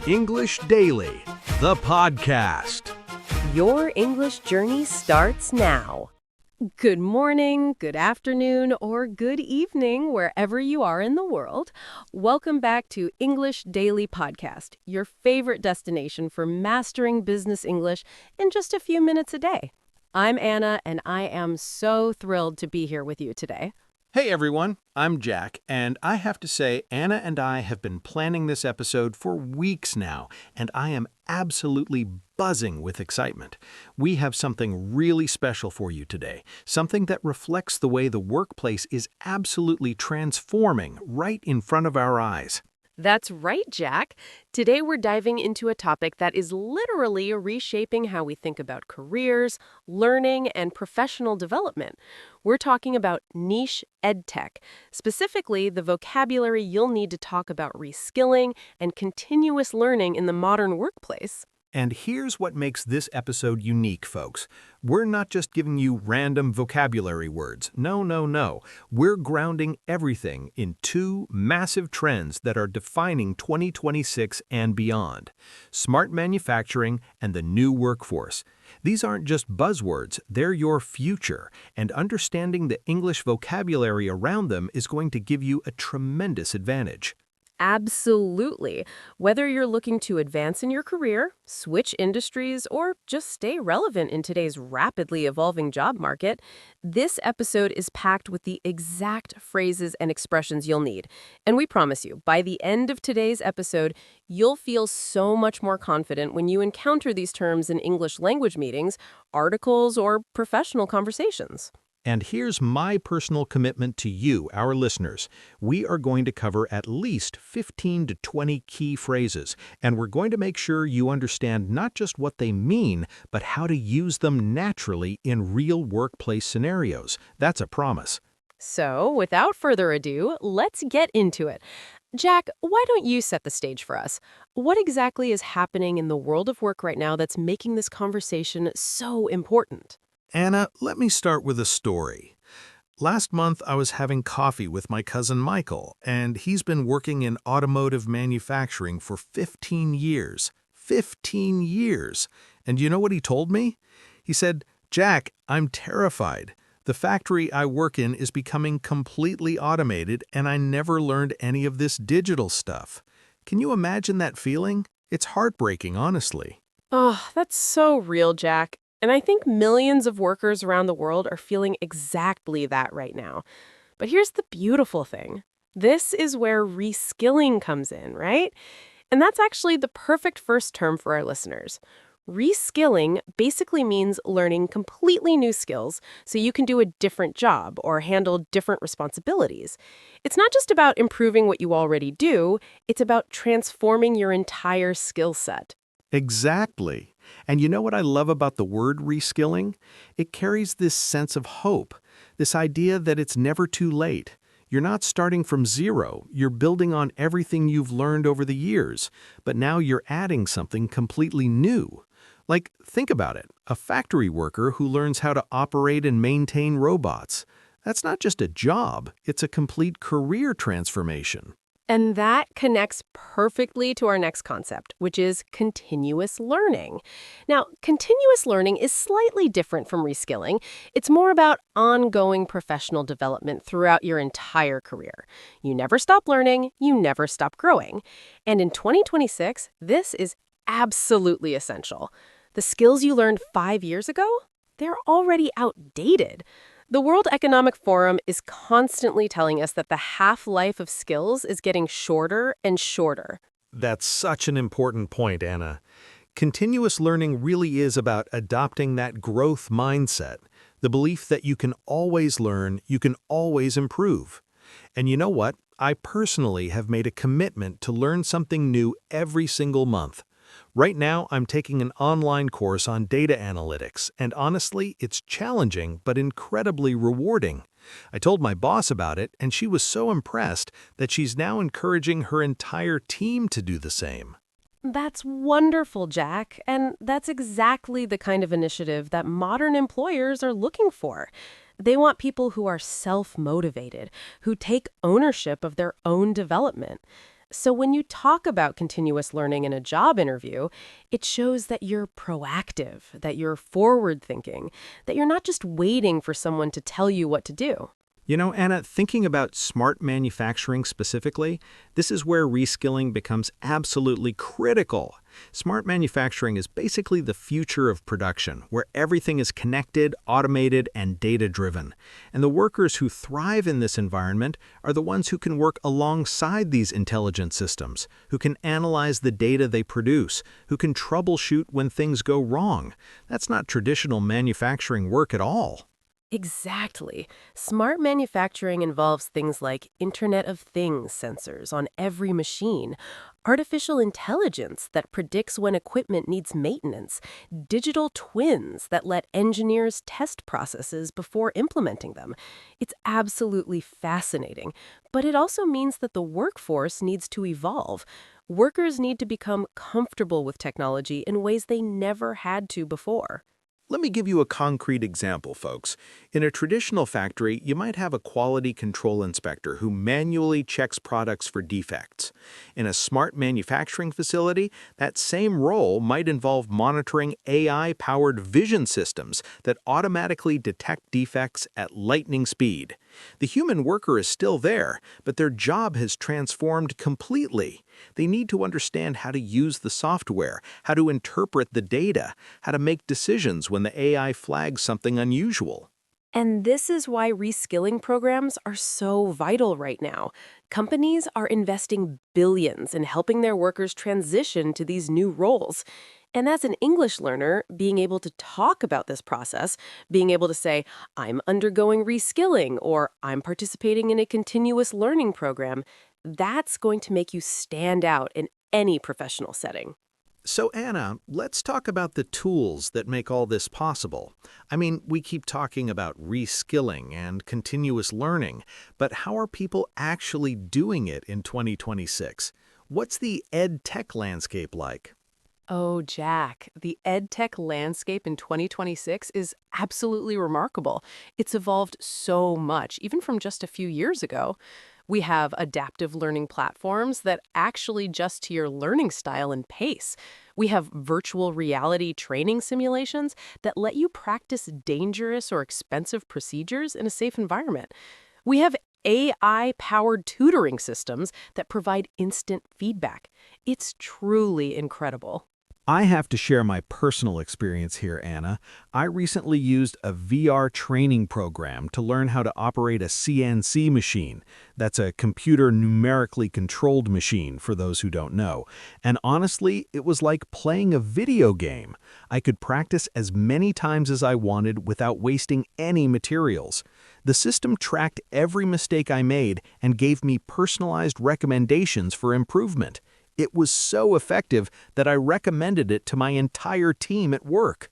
English Daily, the podcast. Your English journey starts now. Good morning, good afternoon, or good evening, wherever you are in the world. Welcome back to English Daily Podcast, your favorite destination for mastering business English in just a few minutes a day. I'm Anna, and I am so thrilled to be here with you today. Hey everyone, I'm Jack, and I have to say Anna and I have been planning this episode for weeks now, and I am absolutely buzzing with excitement. We have something really special for you today, something that reflects the way the workplace is absolutely transforming right in front of our eyes. That's right, Jack. Today we're diving into a topic that is literally reshaping how we think about careers, learning, and professional development. We're talking about niche EdTech, specifically the vocabulary you'll need to talk about reskilling and continuous learning in the modern workplace. And here's what makes this episode unique, folks. We're not just giving you random vocabulary words. No. We're grounding everything in two massive trends that are defining 2026 and beyond: smart manufacturing and the new workforce. These aren't just buzzwords, they're your future, and understanding the English vocabulary around them is going to give you a tremendous advantage. Absolutely. Whether you're looking to advance in your career, switch industries, or just stay relevant in today's rapidly evolving job market, this episode is packed with the exact phrases and expressions you'll need. And we promise you, by the end of today's episode, you'll feel so much more confident when you encounter these terms in English language meetings, articles, or professional conversations. And here's my personal commitment to you, our listeners. We are going to cover at least 15 to 20 key phrases, and we're going to make sure you understand not just what they mean, but how to use them naturally in real workplace scenarios. That's a promise. So, without further ado, let's get into it. Jack, why don't you set the stage for us? What exactly is happening in the world of work right now that's making this conversation so important? Anna, let me start with a story. Last month, I was having coffee with my cousin Michael, and he's been working in automotive manufacturing for 15 years. 15 years! And you know what he told me? He said, "Jack, I'm terrified. The factory I work in is becoming completely automated, and I never learned any of this digital stuff." Can you imagine that feeling? It's heartbreaking, honestly. Oh, that's so real, Jack. And I think millions of workers around the world are feeling exactly that right now. But here's the beautiful thing. This is where reskilling comes in, right? And that's actually the perfect first term for our listeners. Reskilling basically means learning completely new skills so you can do a different job or handle different responsibilities. It's not just about improving what you already do, it's about transforming your entire skill set. Exactly. And you know what I love about the word reskilling? It carries this sense of hope, this idea that it's never too late. You're not starting from zero, you're building on everything you've learned over the years, but now you're adding something completely new. Like, think about it, a factory worker who learns how to operate and maintain robots. That's not just a job, it's a complete career transformation. And that connects perfectly to our next concept, which is continuous learning. Now, continuous learning is slightly different from reskilling. It's more about ongoing professional development throughout your entire career. You never stop learning, you never stop growing. And in 2026, this is absolutely essential. The skills you learned 5 years ago, they're already outdated. The World Economic Forum is constantly telling us that the half-life of skills is getting shorter and shorter. That's such an important point, Anna. Continuous learning really is about adopting that growth mindset, the belief that you can always learn, you can always improve. And you know what? I personally have made a commitment to learn something new every single month. Right now, I'm taking an online course on data analytics, and honestly, it's challenging but incredibly rewarding. I told my boss about it, and she was so impressed that she's now encouraging her entire team to do the same. That's wonderful, Jack, and that's exactly the kind of initiative that modern employers are looking for. They want people who are self-motivated, who take ownership of their own development. So when you talk about continuous learning in a job interview, it shows that you're proactive, that you're forward thinking, that you're not just waiting for someone to tell you what to do. You know, Anna, thinking about smart manufacturing specifically, this is where reskilling becomes absolutely critical. Smart manufacturing is basically the future of production, where everything is connected, automated, and data-driven. And the workers who thrive in this environment are the ones who can work alongside these intelligent systems, who can analyze the data they produce, who can troubleshoot when things go wrong. That's not traditional manufacturing work at all. Exactly. Smart manufacturing involves things like Internet of Things sensors on every machine, artificial intelligence that predicts when equipment needs maintenance, digital twins that let engineers test processes before implementing them. It's absolutely fascinating, but it also means that the workforce needs to evolve. Workers need to become comfortable with technology in ways they never had to before. Let me give you a concrete example, folks. In a traditional factory, you might have a quality control inspector who manually checks products for defects. In a smart manufacturing facility, that same role might involve monitoring AI-powered vision systems that automatically detect defects at lightning speed. The human worker is still there, but their job has transformed completely. They need to understand how to use the software, how to interpret the data, how to make decisions when the AI flags something unusual. And this is why reskilling programs are so vital right now. Companies are investing billions in helping their workers transition to these new roles. And as an English learner, being able to talk about this process, being able to say, I'm undergoing reskilling or I'm participating in a continuous learning program, that's going to make you stand out in any professional setting. So Anna, let's talk about the tools that make all this possible. I mean, we keep talking about reskilling and continuous learning, but how are people actually doing it in 2026? What's the EdTech landscape like? Oh, Jack, the EdTech landscape in 2026 is absolutely remarkable. It's evolved so much, even from just a few years ago. We have adaptive learning platforms that actually adjust to your learning style and pace. We have virtual reality training simulations that let you practice dangerous or expensive procedures in a safe environment. We have AI-powered tutoring systems that provide instant feedback. It's truly incredible. I have to share my personal experience here, Anna. I recently used a VR training program to learn how to operate a CNC machine. That's a computer numerically controlled machine, for those who don't know. And honestly, it was like playing a video game. I could practice as many times as I wanted without wasting any materials. The system tracked every mistake I made and gave me personalized recommendations for improvement. It was so effective that I recommended it to my entire team at work.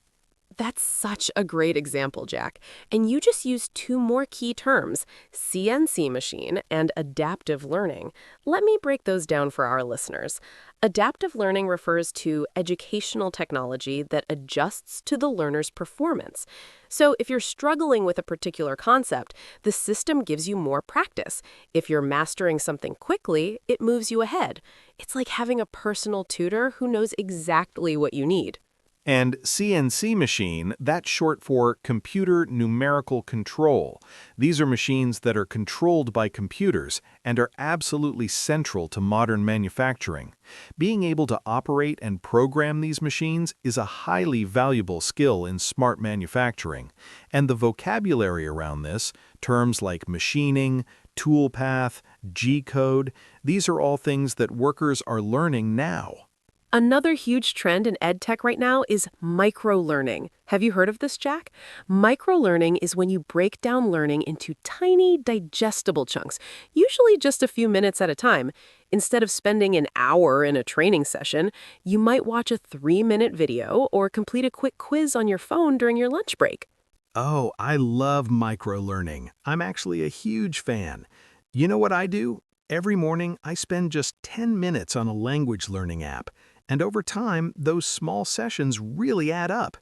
That's such a great example, Jack. And you just used two more key terms, CNC machine and adaptive learning. Let me break those down for our listeners. Adaptive learning refers to educational technology that adjusts to the learner's performance. So if you're struggling with a particular concept, the system gives you more practice. If you're mastering something quickly, it moves you ahead. It's like having a personal tutor who knows exactly what you need. And CNC machine, that's short for computer numerical control. These are machines that are controlled by computers and are absolutely central to modern manufacturing. Being able to operate and program these machines is a highly valuable skill in smart manufacturing. And the vocabulary around this, terms like machining, toolpath, G-code, these are all things that workers are learning now. Another huge trend in EdTech right now is microlearning. Have you heard of this, Jack? Microlearning is when you break down learning into tiny, digestible chunks, usually just a few minutes at a time. Instead of spending an hour in a training session, you might watch a 3-minute video or complete a quick quiz on your phone during your lunch break. Oh, I love microlearning. I'm actually a huge fan. You know what I do? Every morning, I spend just 10 minutes on a language learning app. And over time, those small sessions really add up.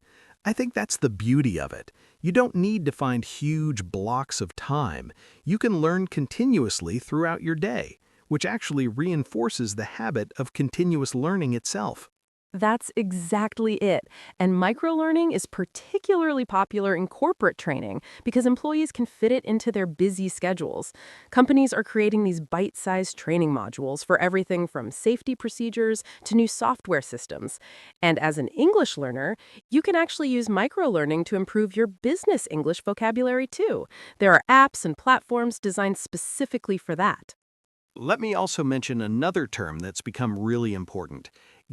I think that's the beauty of it. You don't need to find huge blocks of time. You can learn continuously throughout your day. which actually reinforces the habit of continuous learning itself. That's exactly it. And microlearning is particularly popular in corporate training because employees can fit it into their busy schedules. Companies are creating these bite-sized training modules for everything from safety procedures to new software systems. And as an English learner, you can actually use microlearning to improve your business English vocabulary too. There are apps and platforms designed specifically for that. Let me also mention another term that's become really important: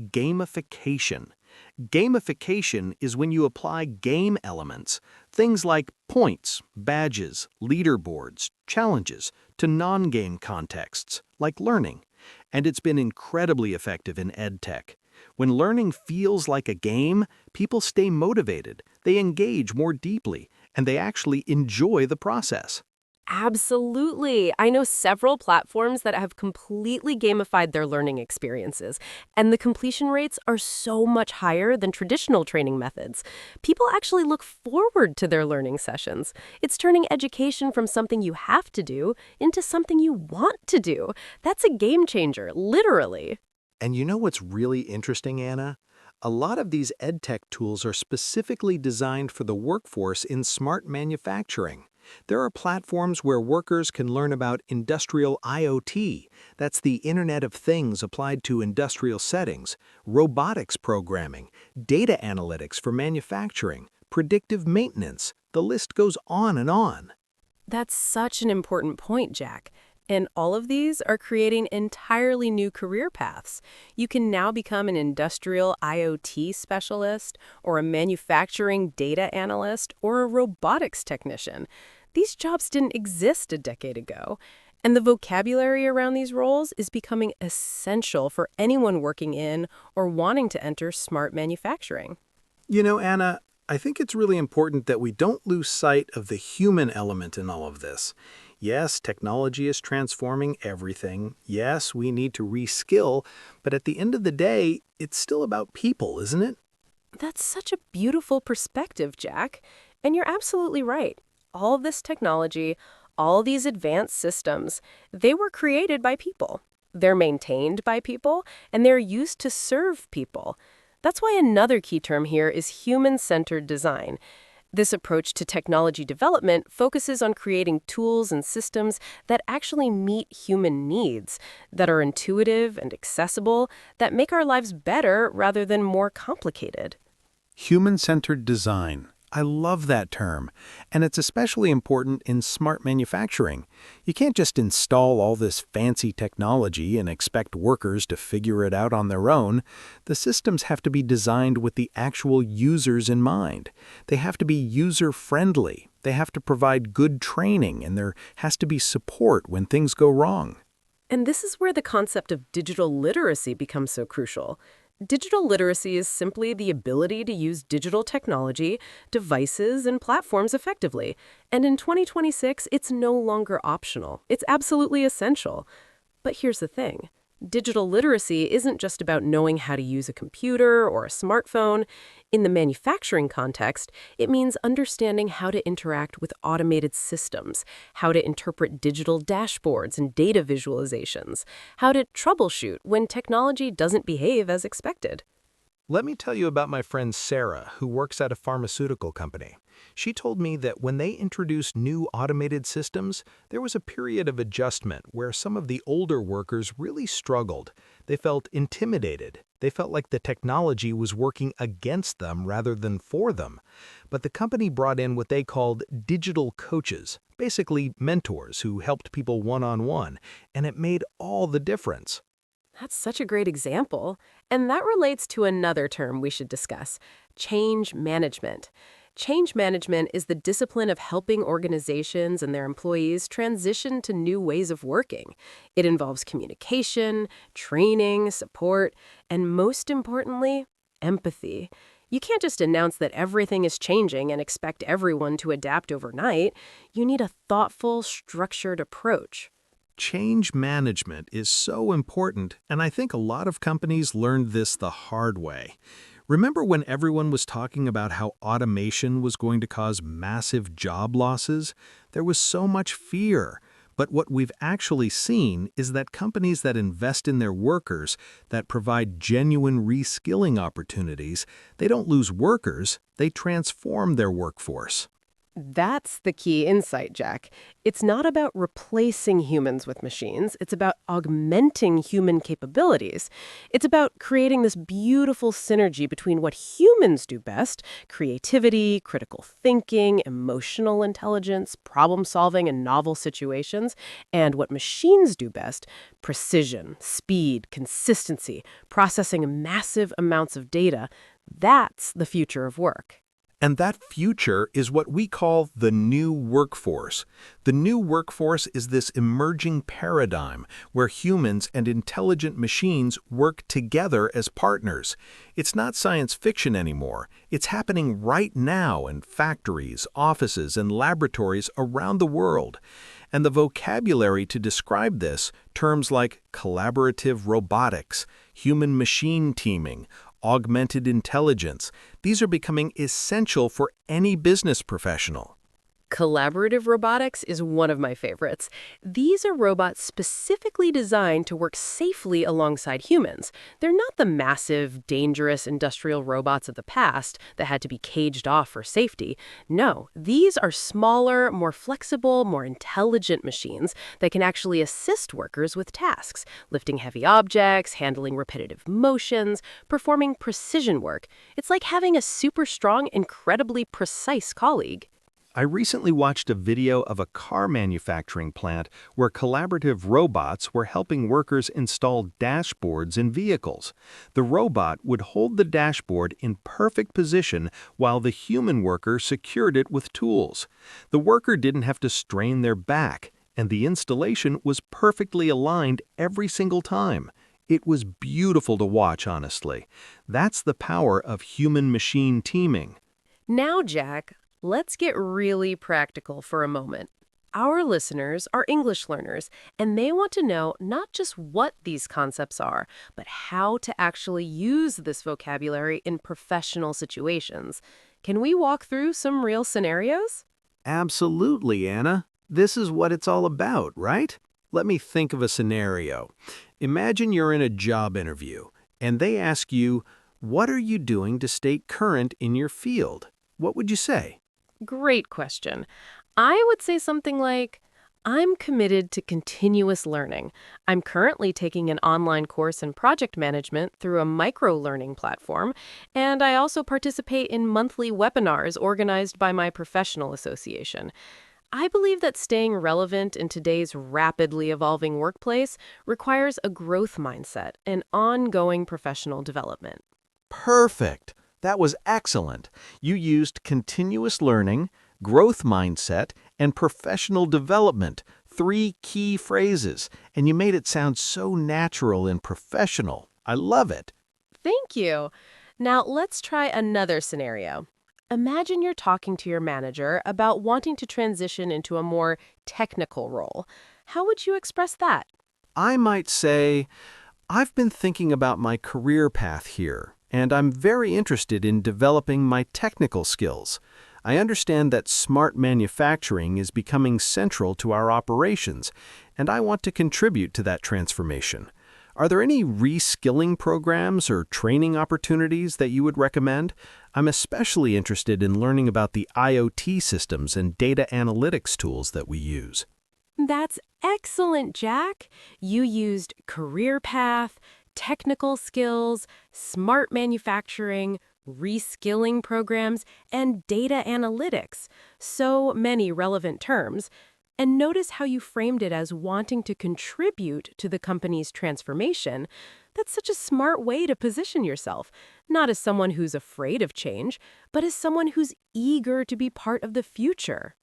gamification. Gamification is when you apply game elements, things like points, badges, leaderboards, challenges, to non-game contexts, like learning. And it's been incredibly effective in EdTech. When learning feels like a game, people stay motivated, they engage more deeply, and they actually enjoy the process. Absolutely. I know several platforms that have completely gamified their learning experiences, and the completion rates are so much higher than traditional training methods. People actually look forward to their learning sessions. It's turning education from something you have to do into something you want to do. That's a game changer, literally. And you know what's really interesting, Anna? A lot of these EdTech tools are specifically designed for the workforce in smart manufacturing. There are platforms where workers can learn about industrial IoT, that's the Internet of Things applied to industrial settings, robotics programming, data analytics for manufacturing, predictive maintenance. The list goes on and on. That's such an important point, Jack. And all of these are creating entirely new career paths. You can now become an industrial IoT specialist, or a manufacturing data analyst, or a robotics technician. These jobs didn't exist a decade ago. And the vocabulary around these roles is becoming essential for anyone working in or wanting to enter smart manufacturing. You know, Anna, I think it's really important that we don't lose sight of the human element in all of this. Yes, technology is transforming everything. Yes, we need to reskill, but at the end of the day, it's still about people, isn't it? That's such a beautiful perspective, Jack. And you're absolutely right. All of this technology, all these advanced systems, they were created by people. They're maintained by people, and they're used to serve people. That's why another key term here is human-centered design. This approach to technology development focuses on creating tools and systems that actually meet human needs, that are intuitive and accessible, that make our lives better rather than more complicated. Human-centered design. I love that term, and it's especially important in smart manufacturing. You can't just install all this fancy technology and expect workers to figure it out on their own. The systems have to be designed with the actual users in mind. They have to be user-friendly. They have to provide good training, and there has to be support when things go wrong. And this is where the concept of digital literacy becomes so crucial. Digital literacy is simply the ability to use digital technology, devices, and platforms effectively. And in 2026, it's no longer optional. It's absolutely essential. But here's the thing. Digital literacy isn't just about knowing how to use a computer or a smartphone. In the manufacturing context, it means understanding how to interact with automated systems, how to interpret digital dashboards and data visualizations, how to troubleshoot when technology doesn't behave as expected. Let me tell you about my friend Sarah, who works at a pharmaceutical company. She told me that when they introduced new automated systems, there was a period of adjustment where some of the older workers really struggled. They felt intimidated. They felt like the technology was working against them rather than for them. But the company brought in what they called digital coaches, basically mentors who helped people one-on-one, and it made all the difference. That's such a great example. And that relates to another term we should discuss: change management. Change management is the discipline of helping organizations and their employees transition to new ways of working. It involves communication, training, support, and most importantly, empathy. You can't just announce that everything is changing and expect everyone to adapt overnight. You need a thoughtful, structured approach. Change management is so important, and I think a lot of companies learned this the hard way. Remember when everyone was talking about how automation was going to cause massive job losses? There was so much fear. But what we've actually seen is that companies that invest in their workers, that provide genuine reskilling opportunities, they don't lose workers, they transform their workforce. That's the key insight, Jack. It's not about replacing humans with machines. It's about augmenting human capabilities. It's about creating this beautiful synergy between what humans do best, creativity, critical thinking, emotional intelligence, problem solving in novel situations, and what machines do best, precision, speed, consistency, processing massive amounts of data. That's the future of work. And that future is what we call the new workforce. The new workforce is this emerging paradigm where humans and intelligent machines work together as partners. It's not science fiction anymore. It's happening right now in factories, offices, and laboratories around the world. And the vocabulary to describe this, terms like collaborative robotics, human-machine teaming, augmented intelligence, these are becoming essential for any business professional. Collaborative robotics is one of my favorites. These are robots specifically designed to work safely alongside humans. They're not the massive, dangerous industrial robots of the past that had to be caged off for safety. No, these are smaller, more flexible, more intelligent machines that can actually assist workers with tasks, lifting heavy objects, handling repetitive motions, performing precision work. It's like having a super strong, incredibly precise colleague. I recently watched a video of a car manufacturing plant where collaborative robots were helping workers install dashboards in vehicles. The robot would hold the dashboard in perfect position while the human worker secured it with tools. The worker didn't have to strain their back, and the installation was perfectly aligned every single time. It was beautiful to watch, honestly. That's the power of human-machine teaming. Now, Jack, let's get really practical for a moment. Our listeners are English learners, and they want to know not just what these concepts are, but how to actually use this vocabulary in professional situations. Can we walk through some real scenarios? Absolutely, Anna. This is what it's all about, right? Let me think of a scenario. Imagine you're in a job interview, and they ask you, "What are you doing to stay current in your field?" What would you say? Great question. I would say something like, I'm committed to continuous learning. I'm currently taking an online course in project management through a microlearning platform, and I also participate in monthly webinars organized by my professional association. I believe that staying relevant in today's rapidly evolving workplace requires a growth mindset and ongoing professional development. Perfect. That was excellent. You used continuous learning, growth mindset, and professional development, three key phrases, and you made it sound so natural and professional. I love it. Thank you. Now let's try another scenario. Imagine you're talking to your manager about wanting to transition into a more technical role. How would you express that? I might say, I've been thinking about my career path here, and I'm very interested in developing my technical skills. I understand that smart manufacturing is becoming central to our operations, and I want to contribute to that transformation. Are there any reskilling programs or training opportunities that you would recommend? I'm especially interested in learning about the IoT systems and data analytics tools that we use. That's excellent, Jack. You used career path, technical skills, smart manufacturing, reskilling programs, and data analytics. So many relevant terms. And notice how you framed it as wanting to contribute to the company's transformation. That's such a smart way to position yourself, not as someone who's afraid of change, but as someone who's eager to be part of the future.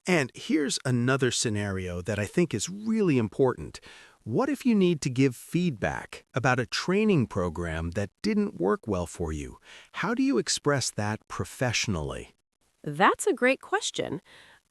And here's another scenario that I think is really important. What if you need to give feedback about a training program that didn't work well for you? How do you express that professionally? That's a great question.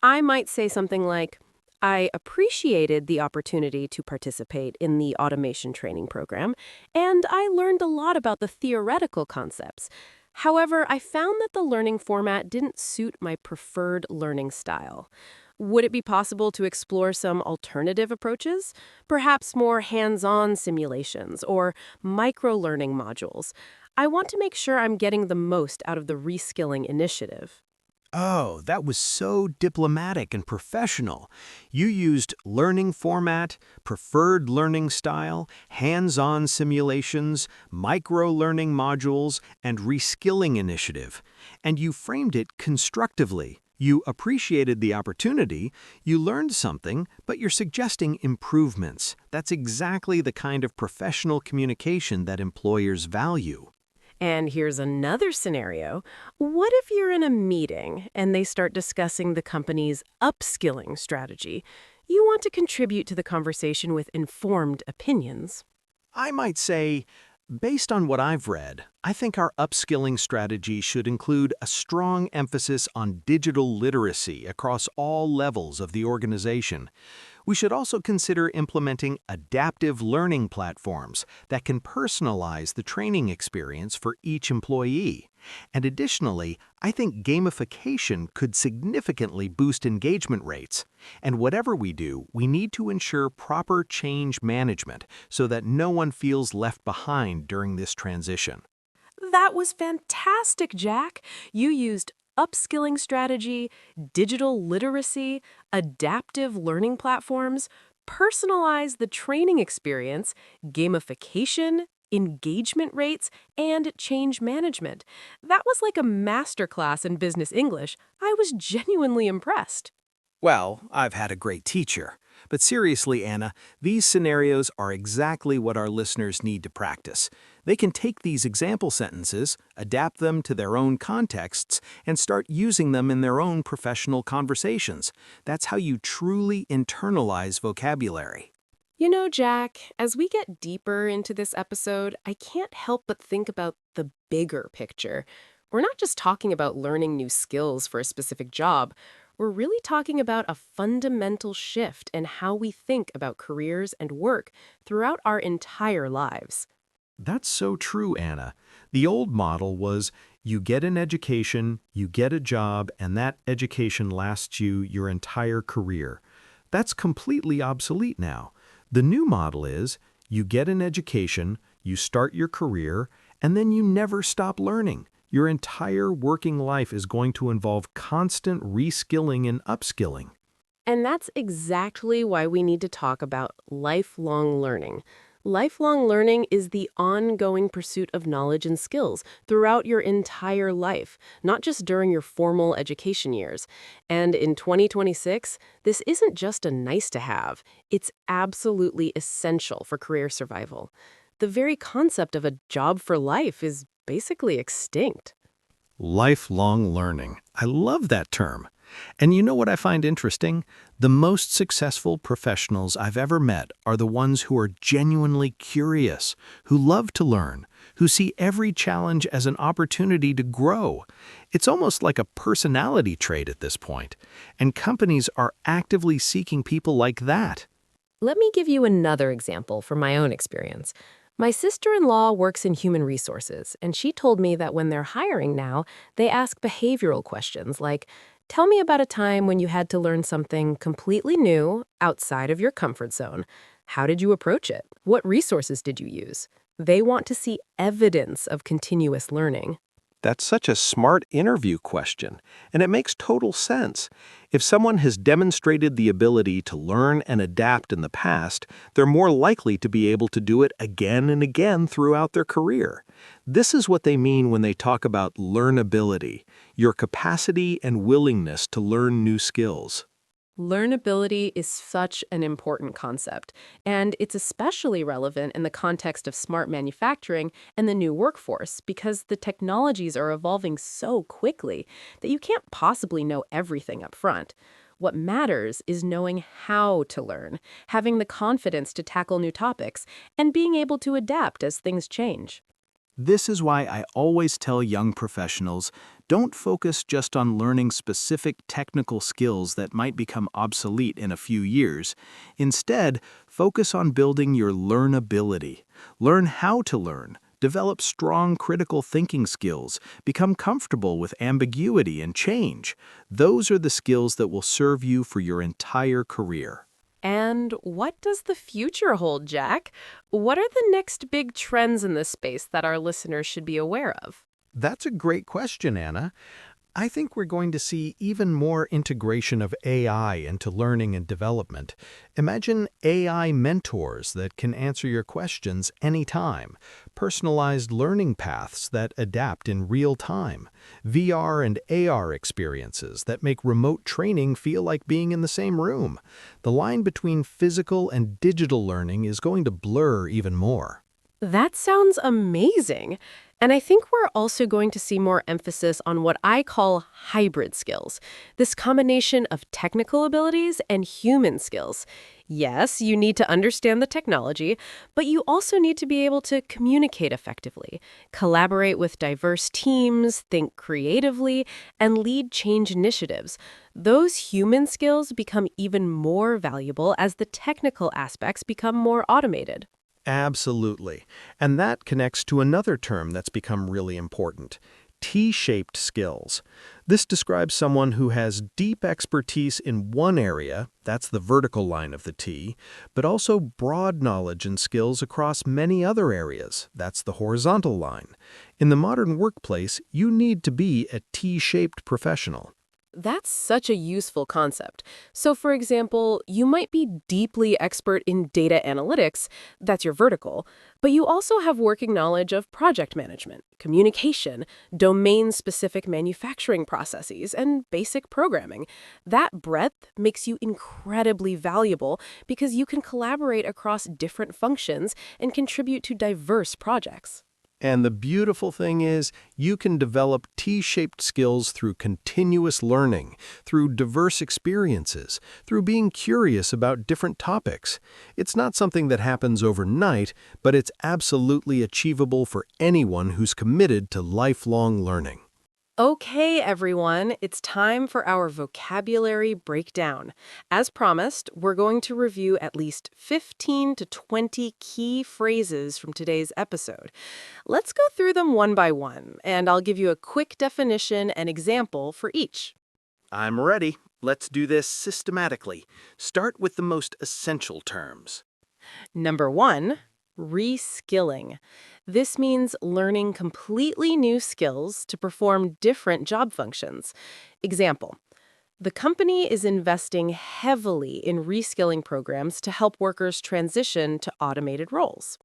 I might say something like, I appreciated the opportunity to participate in the automation training program, and I learned a lot about the theoretical concepts. However, I found that the learning format didn't suit my preferred learning style. Would it be possible to explore some alternative approaches? Perhaps more hands-on simulations or microlearning modules. I want to make sure I'm getting the most out of the reskilling initiative. Oh, that was so diplomatic and professional. You used learning format, preferred learning style, hands-on simulations, micro-learning modules, and reskilling initiative. And you framed it constructively. You appreciated the opportunity, you learned something, but you're suggesting improvements. That's exactly the kind of professional communication that employers value. And here's another scenario. What if you're in a meeting and they start discussing the company's upskilling strategy? You want to contribute to the conversation with informed opinions. I might say, based on what I've read, I think our upskilling strategy should include a strong emphasis on digital literacy across all levels of the organization. We should also consider implementing adaptive learning platforms that can personalize the training experience for each employee. And additionally, I think gamification could significantly boost engagement rates. And whatever we do, we need to ensure proper change management so that no one feels left behind during this transition. That was fantastic, Jack. You used upskilling strategy, digital literacy, adaptive learning platforms, personalize the training experience, gamification, engagement rates, and change management. That was like a masterclass in business English. I was genuinely impressed. Well, I've had a great teacher. But seriously, Anna, these scenarios are exactly what our listeners need to practice. They can take these example sentences, adapt them to their own contexts, and start using them in their own professional conversations. That's how you truly internalize vocabulary. You know, Jack, as we get deeper into this episode, I can't help but think about the bigger picture. We're not just talking about learning new skills for a specific job. We're really talking about a fundamental shift in how we think about careers and work throughout our entire lives. That's so true, Anna. The old model was you get an education, you get a job, and that education lasts you your entire career. That's completely obsolete now. The new model is you get an education, you start your career, and then you never stop learning. Your entire working life is going to involve constant reskilling and upskilling. And that's exactly why we need to talk about lifelong learning. Lifelong learning is the ongoing pursuit of knowledge and skills throughout your entire life, not just during your formal education years. And in 2026, this isn't just a nice to have, it's absolutely essential for career survival. The very concept of a job for life is basically extinct. Lifelong learning. I love that term. And you know what I find interesting? The most successful professionals I've ever met are the ones who are genuinely curious, who love to learn, who see every challenge as an opportunity to grow. It's almost like a personality trait at this point, and companies are actively seeking people like that. Let me give you another example from my own experience. My sister-in-law works in human resources, and she told me that when they're hiring now, they ask behavioral questions like, tell me about a time when you had to learn something completely new outside of your comfort zone. How did you approach it? What resources did you use? They want to see evidence of continuous learning. That's such a smart interview question, and it makes total sense. If someone has demonstrated the ability to learn and adapt in the past, they're more likely to be able to do it again and again throughout their career. This is what they mean when they talk about learnability, your capacity and willingness to learn new skills. Learnability is such an important concept, and it's especially relevant in the context of smart manufacturing and the new workforce because the technologies are evolving so quickly that you can't possibly know everything up front. What matters is knowing how to learn, having the confidence to tackle new topics, and being able to adapt as things change. This is why I always tell young professionals, don't focus just on learning specific technical skills that might become obsolete in a few years. Instead, focus on building your learnability. Learn how to learn, develop strong critical thinking skills, become comfortable with ambiguity and change. Those are the skills that will serve you for your entire career. And what does the future hold, Jack? What are the next big trends in this space that our listeners should be aware of? That's a great question, Anna. I think we're going to see even more integration of AI into learning and development. Imagine AI mentors that can answer your questions anytime, personalized learning paths that adapt in real time, VR and AR experiences that make remote training feel like being in the same room. The line between physical and digital learning is going to blur even more. That sounds amazing. And I think we're also going to see more emphasis on what I call hybrid skills, this combination of technical abilities and human skills. Yes, you need to understand the technology, but you also need to be able to communicate effectively, collaborate with diverse teams, think creatively, and lead change initiatives. Those human skills become even more valuable as the technical aspects become more automated. Absolutely. And that connects to another term that's become really important, T-shaped skills. This describes someone who has deep expertise in one area, that's the vertical line of the T, but also broad knowledge and skills across many other areas, that's the horizontal line. In the modern workplace, you need to be a T-shaped professional. That's such a useful concept. So, for example, you might be deeply expert in data analytics, that's your vertical, but you also have working knowledge of project management, communication, domain-specific manufacturing processes, and basic programming. That breadth makes you incredibly valuable because you can collaborate across different functions and contribute to diverse projects. And the beautiful thing is, you can develop T-shaped skills through continuous learning, through diverse experiences, through being curious about different topics. It's not something that happens overnight, but it's absolutely achievable for anyone who's committed to lifelong learning. Okay, everyone, it's time for our vocabulary breakdown. As promised, we're going to review at least 15 to 20 key phrases from today's episode. Let's go through them one by one, and I'll give you a quick definition and example for each. I'm ready. Let's do this systematically. Start with the most essential terms. Number one, reskilling. This means learning completely new skills to perform different job functions. Example, the company is investing heavily in reskilling programs to help workers transition to automated roles.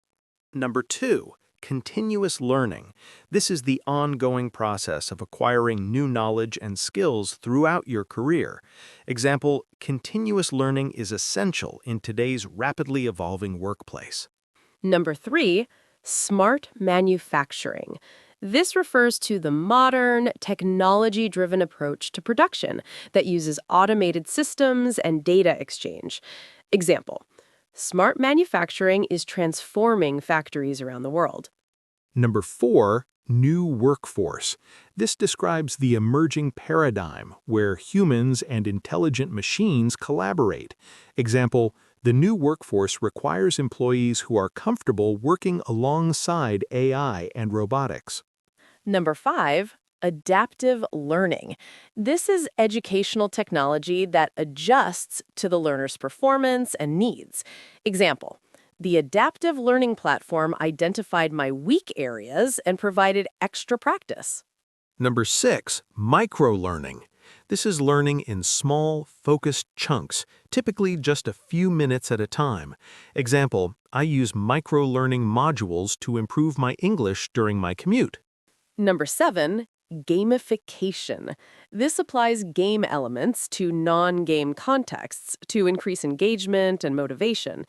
Number two, continuous learning. This is the ongoing process of acquiring new knowledge and skills throughout your career. Example, continuous learning is essential in today's rapidly evolving workplace. Number three, smart manufacturing. This refers to the modern, technology-driven approach to production that uses automated systems and data exchange. Example, smart manufacturing is transforming factories around the world. Number four, new workforce. This describes the emerging paradigm where humans and intelligent machines collaborate. Example, the new workforce requires employees who are comfortable working alongside AI and robotics. Number five, adaptive learning. This is educational technology that adjusts to the learner's performance and needs. Example, the adaptive learning platform identified my weak areas and provided extra practice. Number six, microlearning. This is learning in small, focused chunks, typically just a few minutes at a time. Example, I use microlearning modules to improve my English during my commute. Number seven, gamification. This applies game elements to non-game contexts to increase engagement and motivation.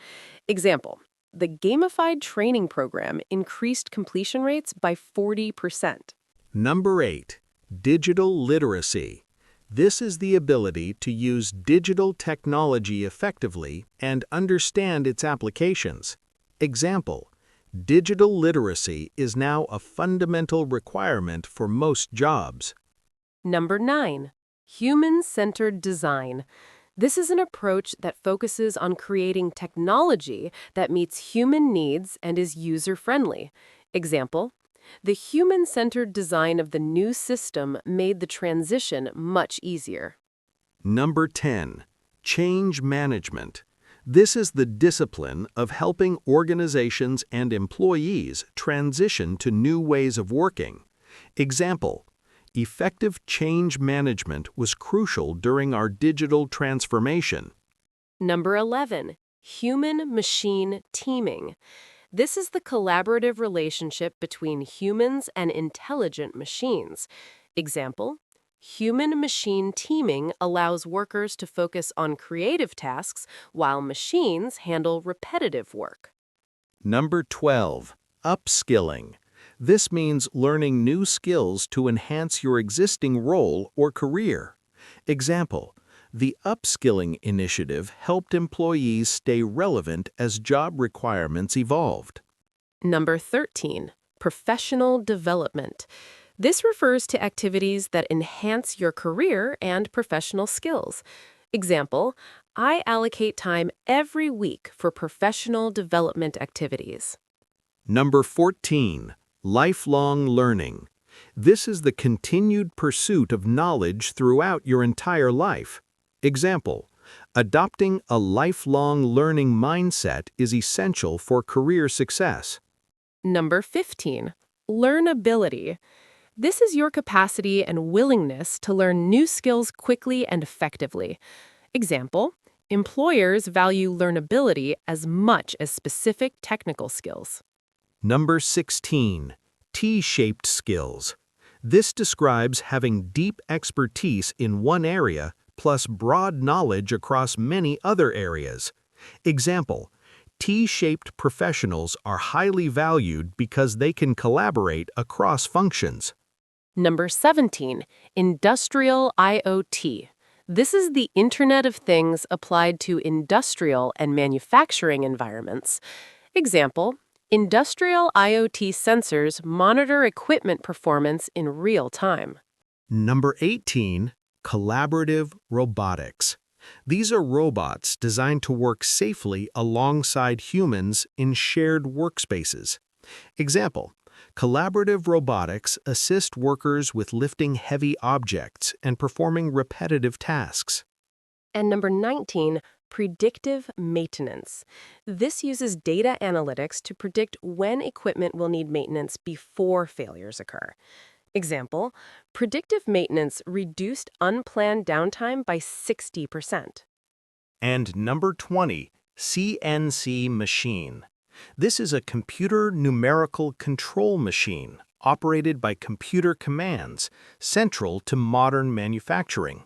Example, the gamified training program increased completion rates by 40%. Number eight, digital literacy. This is the ability to use digital technology effectively and understand its applications. Example, digital literacy is now a fundamental requirement for most jobs. Number nine, human-centered design. This is an approach that focuses on creating technology that meets human needs and is user-friendly. Example, the human-centered design of the new system made the transition much easier. Number 10. Change management. This is the discipline of helping organizations and employees transition to new ways of working. Example, effective change management was crucial during our digital transformation. Number 11, human-machine teaming. This is the collaborative relationship between humans and intelligent machines. Example, human-machine teaming allows workers to focus on creative tasks while machines handle repetitive work. Number 12. Upskilling. This means learning new skills to enhance your existing role or career. Example, the upskilling initiative helped employees stay relevant as job requirements evolved. Number 13, professional development. This refers to activities that enhance your career and professional skills. Example, I allocate time every week for professional development activities. Number 14. Lifelong learning. This is the continued pursuit of knowledge throughout your entire life. Example, adopting a lifelong learning mindset is essential for career success. Number 15, learnability. This is your capacity and willingness to learn new skills quickly and effectively. Example, employers value learnability as much as specific technical skills. Number 16. T-shaped skills. This describes having deep expertise in one area plus broad knowledge across many other areas. Example, T-shaped professionals are highly valued because they can collaborate across functions. Number 17, industrial IoT. This is the Internet of Things applied to industrial and manufacturing environments. Example, industrial IoT sensors monitor equipment performance in real time. Number 18. Collaborative robotics. These are robots designed to work safely alongside humans in shared workspaces. Example, collaborative robotics assist workers with lifting heavy objects and performing repetitive tasks. And number 19, predictive maintenance. This uses data analytics to predict when equipment will need maintenance before failures occur. Example, predictive maintenance reduced unplanned downtime by 60%. And number 20, CNC machine. This is a computer numerical control machine operated by computer commands, central to modern manufacturing.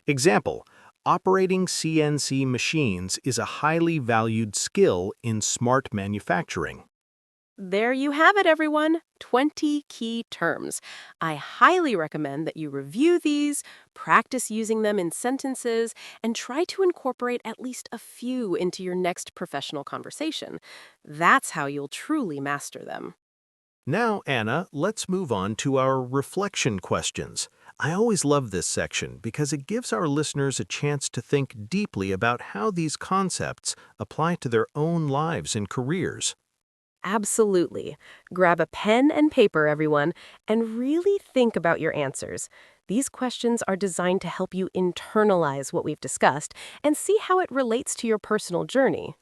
Example, operating CNC machines is a highly valued skill in smart manufacturing. There you have it, everyone. 20 key terms. I highly recommend that you review these, practice using them in sentences, and try to incorporate at least a few into your next professional conversation. That's how you'll truly master them. Now, Anna, let's move on to our reflection questions. I always love this section because it gives our listeners a chance to think deeply about how these concepts apply to their own lives and careers. Absolutely. Grab a pen and paper, everyone, and really think about your answers. These questions are designed to help you internalize what we've discussed and see how it relates to your personal journey.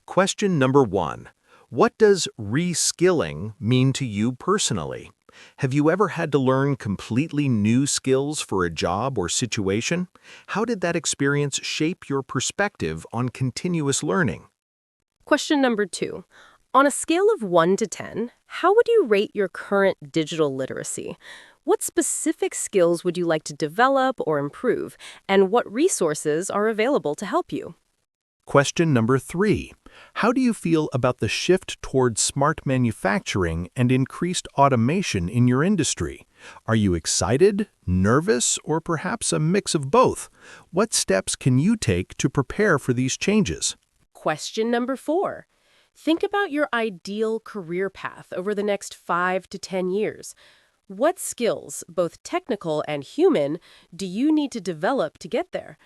Question number 1. What does reskilling mean to you personally? Have you ever had to learn completely new skills for a job or situation? How did that experience shape your perspective on continuous learning? Question number 2. On a scale of 1 to 10, how would you rate your current digital literacy? What specific skills would you like to develop or improve, and what resources are available to help you? Question number 3. How do you feel about the shift towards smart manufacturing and increased automation in your industry? Are you excited, nervous, or perhaps a mix of both? What steps can you take to prepare for these changes? Question number 4. Think about your ideal career path over the next 5 to 10 years. What skills, both technical and human, do you need to develop to get there?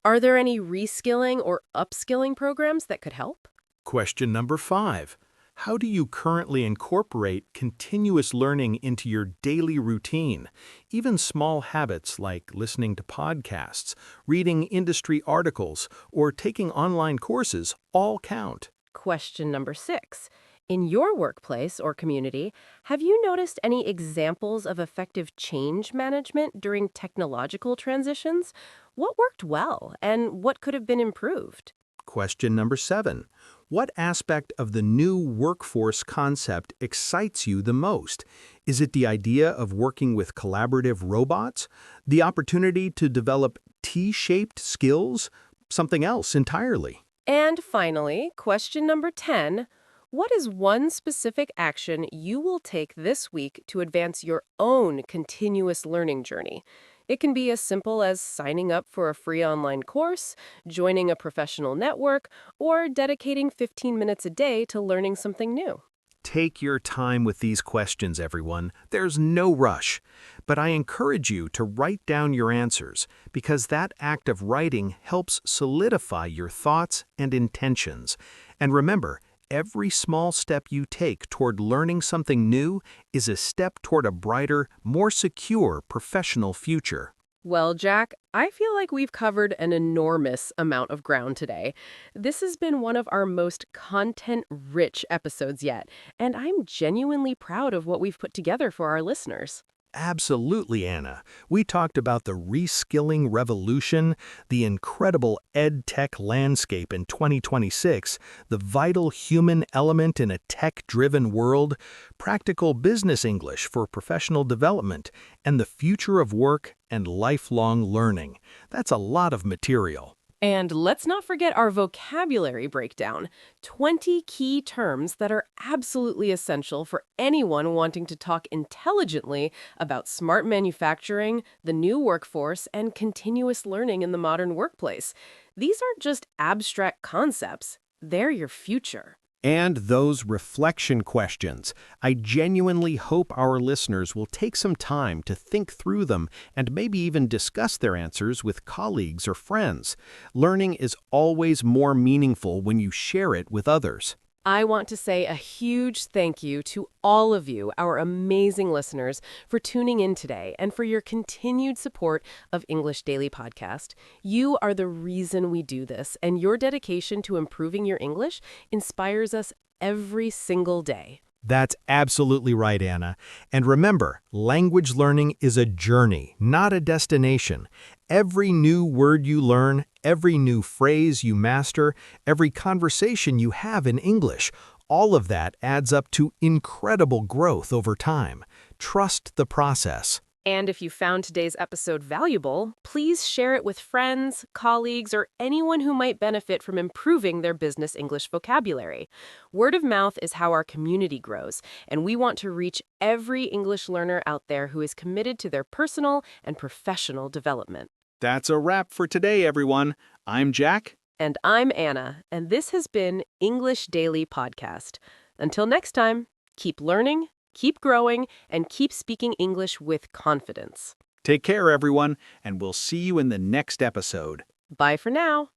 Are there any reskilling or upskilling programs that could help? Question number 5. How do you currently incorporate continuous learning into your daily routine? Even small habits like listening to podcasts, reading industry articles, or taking online courses all count. Question number 6. In your workplace or community, have you noticed any examples of effective change management during technological transitions? What worked well and what could have been improved? Question number 7. What aspect of the new workforce concept excites you the most? Is it the idea of working with collaborative robots? The opportunity to develop T-shaped skills? Something else entirely? And finally, question number 10. What is one specific action you will take this week to advance your own continuous learning journey? It can be as simple as signing up for a free online course, joining a professional network, or dedicating 15 minutes a day to learning something new. Take your time with these questions, everyone. There's no rush. But I encourage you to write down your answers because that act of writing helps solidify your thoughts and intentions. And remember, every small step you take toward learning something new is a step toward a brighter, more secure professional future. Well, Jack, I feel like we've covered an enormous amount of ground today. This has been one of our most content-rich episodes yet, and I'm genuinely proud of what we've put together for our listeners. Absolutely, Anna. We talked about the reskilling revolution, the incredible EdTech landscape in 2026, the vital human element in a tech-driven world, practical business English for professional development, and the future of work and lifelong learning. That's a lot of material. And let's not forget our vocabulary breakdown. 20 key terms that are absolutely essential for anyone wanting to talk intelligently about smart manufacturing, the new workforce, and continuous learning in the modern workplace. These aren't just abstract concepts, they're your future. And those reflection questions. I genuinely hope our listeners will take some time to think through them and maybe even discuss their answers with colleagues or friends. Learning is always more meaningful when you share it with others. I want to say a huge thank you to all of you, our amazing listeners, for tuning in today and for your continued support of English Daily Podcast. You are the reason we do this, and your dedication to improving your English inspires us every single day. That's absolutely right, Anna. And remember, language learning is a journey, not a destination. Every new word you learn, every new phrase you master, every conversation you have in English, all of that adds up to incredible growth over time. Trust the process. And if you found today's episode valuable, please share it with friends, colleagues, or anyone who might benefit from improving their business English vocabulary. Word of mouth is how our community grows, and we want to reach every English learner out there who is committed to their personal and professional development. That's a wrap for today, everyone. I'm Jack. And I'm Anna, and this has been English Daily Podcast. Until next time, keep learning, keep growing, and keep speaking English with confidence. Take care, everyone, and we'll see you in the next episode. Bye for now.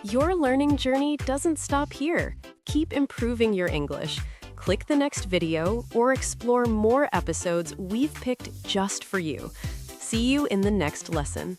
Your learning journey doesn't stop here. Keep improving your English. Click the next video or explore more episodes we've picked just for you. See you in the next lesson.